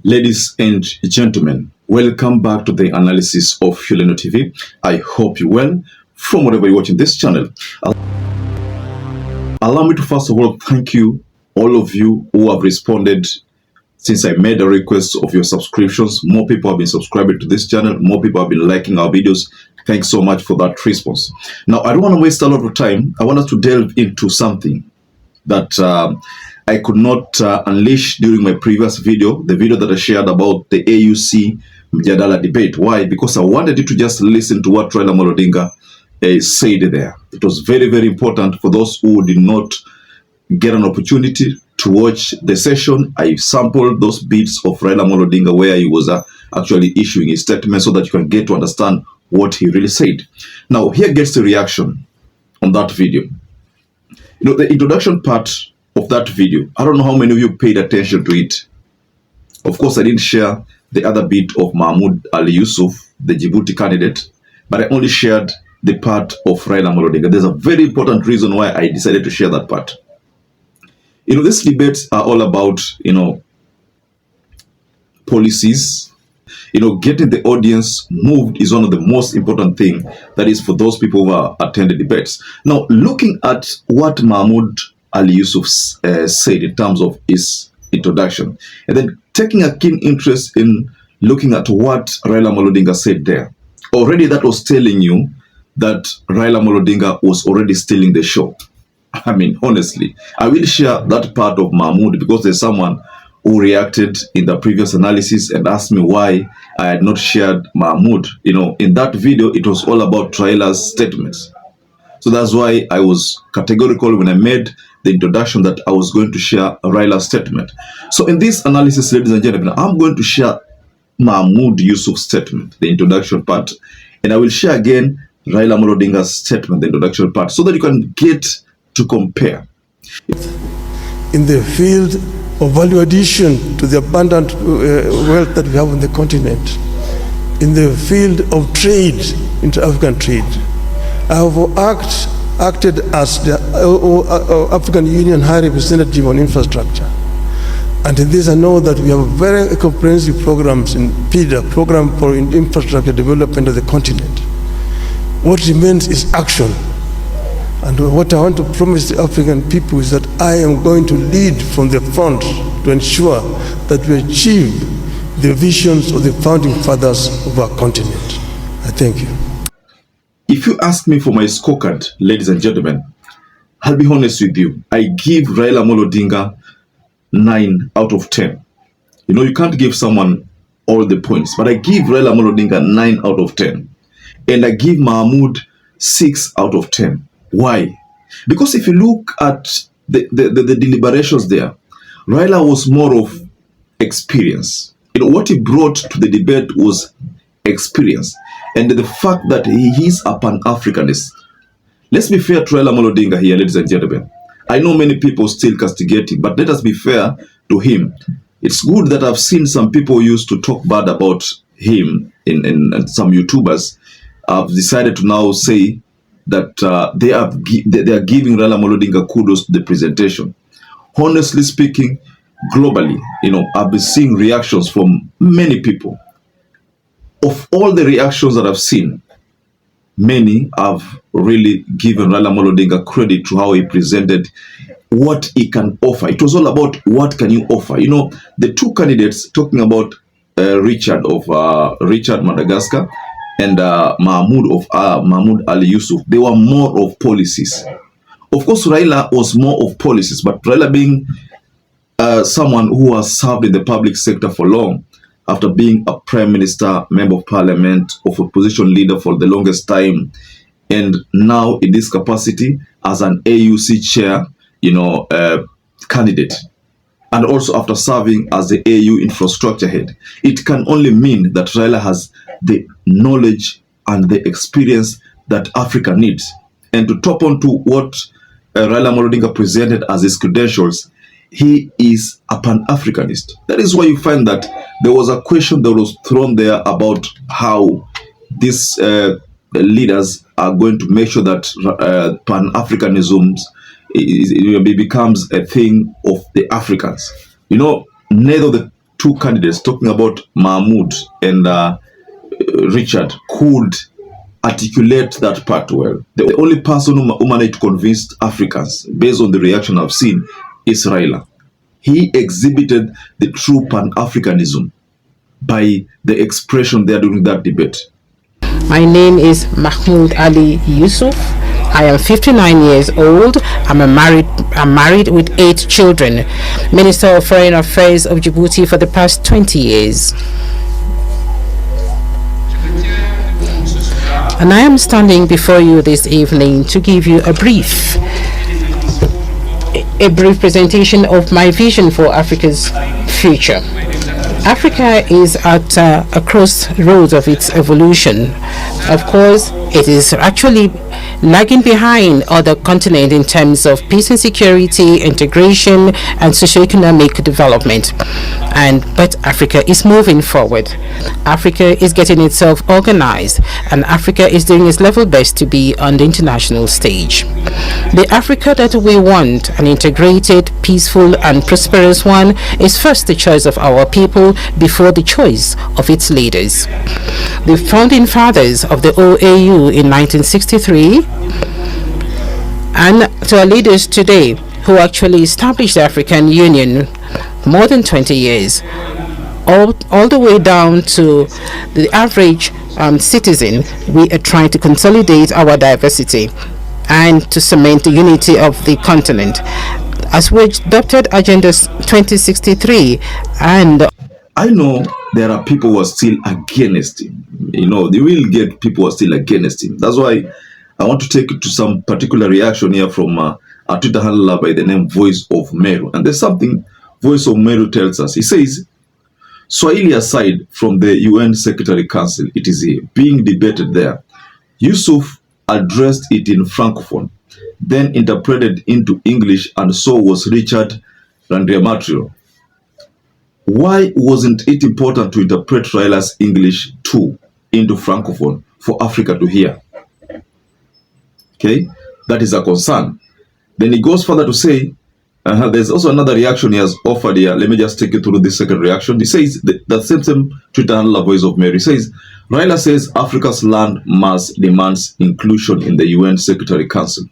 Ladies and gentlemen, welcome back to the analysis of YOLENO TV. I hope you're well from wherever you're watching this channel. Allow me to first of all thank you, all of you who have responded since I made a request of your subscriptions. More people have been subscribing to this channel. More people have been liking our videos. Thanks so much for that response. Now, I don't want to waste a lot of time. I want us to delve into something that I could not unleash during my previous video, the video that I shared about the AUC Mjadala debate. Why? Because I wanted you to just listen to what Raila Odinga said there. It was very, very important for those who did not get an opportunity to watch the session. I sampled those bits of Raila Odinga where he was actually issuing his statement so that you can get to understand what he really said. Now, here gets the reaction on that video. You know, the introduction part of that video, I don't know how many of you paid attention to it. Of course, I didn't share the other bit of Mahmoud Ali Youssouf, the Djibouti candidate, but I only shared the part of Raila Odinga. There's a very important reason why I decided to share that part. You know, these debates are all about, policies. Getting the audience moved is one of the most important things. That is for those people who are attending debates. Now, looking at what Mahmoud Ali Youssouf said in terms of his introduction, and then taking a keen interest in looking at what Raila Odinga said there, already that was telling you that Raila Odinga was already stealing the show. I mean, honestly, I will share that part of Mahmoud because there's someone who reacted in the previous analysis and asked me why I had not shared Mahmoud. In that video, it was all about Raila's statements. So that's why I was categorical when I made the introduction that I was going to share Raila's statement. So in this analysis, ladies and gentlemen, I'm going to share Mahmoud Youssouf's statement, the introduction part, and I will share again Raila Odinga's statement, the introduction part, so that you can get to compare. In the field of value addition to the abundant wealth that we have on the continent, in the field of trade, inter-African trade, I have acted as the African Union High Representative on infrastructure. And in this I know that we have very comprehensive programs in PIDA, Program for Infrastructure Development of the continent. What remains is action. And what I want to promise the African people is that I am going to lead from the front to ensure that we achieve the visions of the founding fathers of our continent. I thank you. If you ask me for my scorecard, ladies and gentlemen, I'll be honest with you. I give Raila Odinga 9 out of 10. You can't give someone all the points, but I give Raila Odinga 9 out of 10. And I give Mahmoud 6 out of 10. Why? Because if you look at the deliberations there, Raila was more of experience. What he brought to the debate was experience. And the fact that he is a Pan-Africanist. Let's be fair to Raila Odinga here, ladies and gentlemen. I know many people still castigate him, but let us be fair to him. It's good that I've seen some people used to talk bad about him in some YouTubers. I've decided to now say that they are giving Raila Odinga kudos to the presentation. Honestly speaking, globally, I've been seeing reactions from many people. Of all the reactions that I've seen, many have really given Raila Odinga credit to how he presented what he can offer. It was all about what can you offer. The two candidates talking about Richard Madagascar and Mahmoud Ali Youssouf, they were more of policies. Of course, Raila was more of policies, but Raila being someone who has served in the public sector for long, after being a prime minister, member of parliament, of opposition leader for the longest time, and now in this capacity as an AUC chair, candidate, and also after serving as the AU infrastructure head, it can only mean that Raila has the knowledge and the experience that Africa needs. And to top on to what Raila Odinga presented as his credentials, he is a Pan-Africanist. That is why you find that there was a question that was thrown there about how these leaders are going to make sure that Pan-Africanism becomes a thing of the Africans. Neither of the two candidates, talking about Mahmoud and Richard, could articulate that part well. The only person who managed to convince Africans, based on the reaction I've seen, is Raila. He exhibited the true Pan-Africanism by the expression there during that debate. My name is Mahmoud Ali Youssouf. I am 59 years old. I'm married with 8 children. Minister of Foreign Affairs of Djibouti for the past 20 years. And I am standing before you this evening to give you a brief presentation of my vision for Africa's future. Africa is at a crossroads of its evolution. Of course, it is actually lagging behind other continents in terms of peace and security, integration, and socioeconomic development. But Africa is moving forward. Africa is getting itself organized, and Africa is doing its level best to be on the international stage. The Africa that we want, an integrated, peaceful, and prosperous one, is first the choice of our people before the choice of its leaders. The founding fathers of the OAU in 1963 and to our leaders today who actually established the African Union more than 20 years, all the way down to the average citizen, we are trying to consolidate our diversity and to cement the unity of the continent. As we adopted Agenda 2063, and I know there are people who are still against him. You know, they will get people who are still against him. That's why I want to take you to some particular reaction here from a Twitter handler by the name Voice of Meru. And there's something Voice of Meru tells us. He says, Swahili aside from the UN Secretary Council, it is being debated there. Youssouf addressed it in Francophone, then interpreted into English, and so was Richard ENIGMATIC. Why wasn't it important to interpret Raila's English too into Francophone for Africa to hear? Okay, that is a concern. Then he goes further to say, there's also another reaction he has offered here. Let me just take you through this second reaction. He says, that same Twitter handler Voice of Mary says, Raila says Africa's land mass demands inclusion in the UN Secretary Council.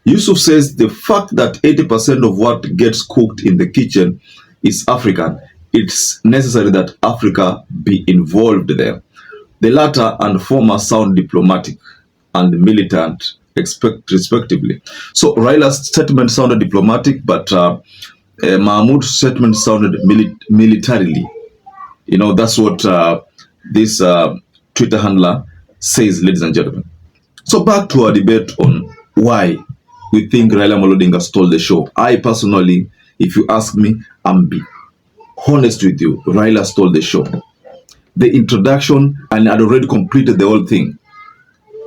Youssouf says the fact that 80% of what gets cooked in the kitchen is African, it's necessary that Africa be involved there. The latter and former sound diplomatic and militant, respectively. So Raila's statement sounded diplomatic, but Mahmoud's statement sounded militarily. You know, that's what this Twitter handler says, ladies and gentlemen. So back to our debate on why we think Raila Odinga stole the show. I personally, if you ask me, I'm honest with you, Raila stole the show. The introduction, and had already completed the whole thing.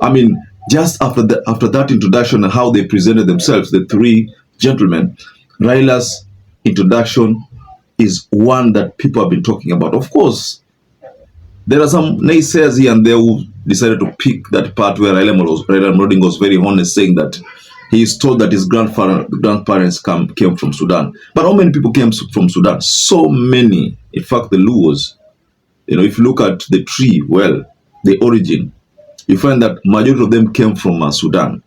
I mean, just after that introduction and how they presented themselves, the three gentlemen, Raila's introduction is one that people have been talking about. Of course, there are some naysayers here and there who decided to pick that part where Raila Odinga was very honest, saying that he is told that his grandparents came from Sudan. But how many people came from Sudan? So many. In fact, the Luos, you know, if you look at the tree, well, the origin, you find that majority of them came from Sudan.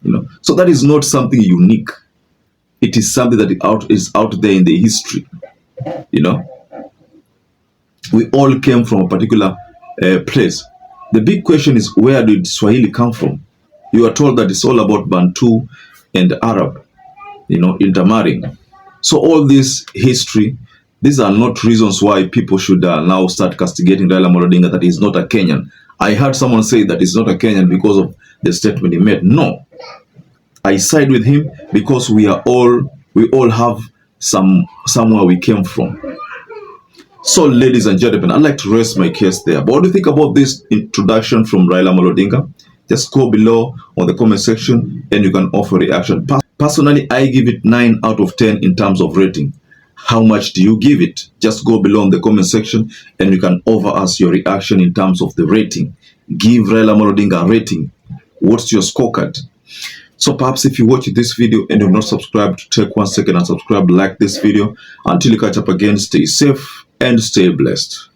You know, so that is not something unique. It is something that is out there in the history. You know, we all came from a particular place. The big question is, where did Swahili come from? You are told that it's all about Bantu and Arab, you know, intermarrying. So all this history, these are not reasons why people should now start castigating Raila Odinga that he's not a Kenyan. I heard someone say that he's not a Kenyan because of the statement he made. No, I side with him because we all have somewhere we came from. So, ladies and gentlemen, I'd like to rest my case there. But what do you think about this introduction from Raila Odinga? Just go below on the comment section and you can offer reaction. Personally, I give it 9 out of 10 in terms of rating. How much do you give it? Just go below in the comment section and you can offer us your reaction in terms of the rating. Give Raila Odinga a rating. What's your scorecard? So perhaps if you watch this video and you've not subscribed, take 1 second and subscribe, like this video. Until you catch up again, stay safe and stay blessed.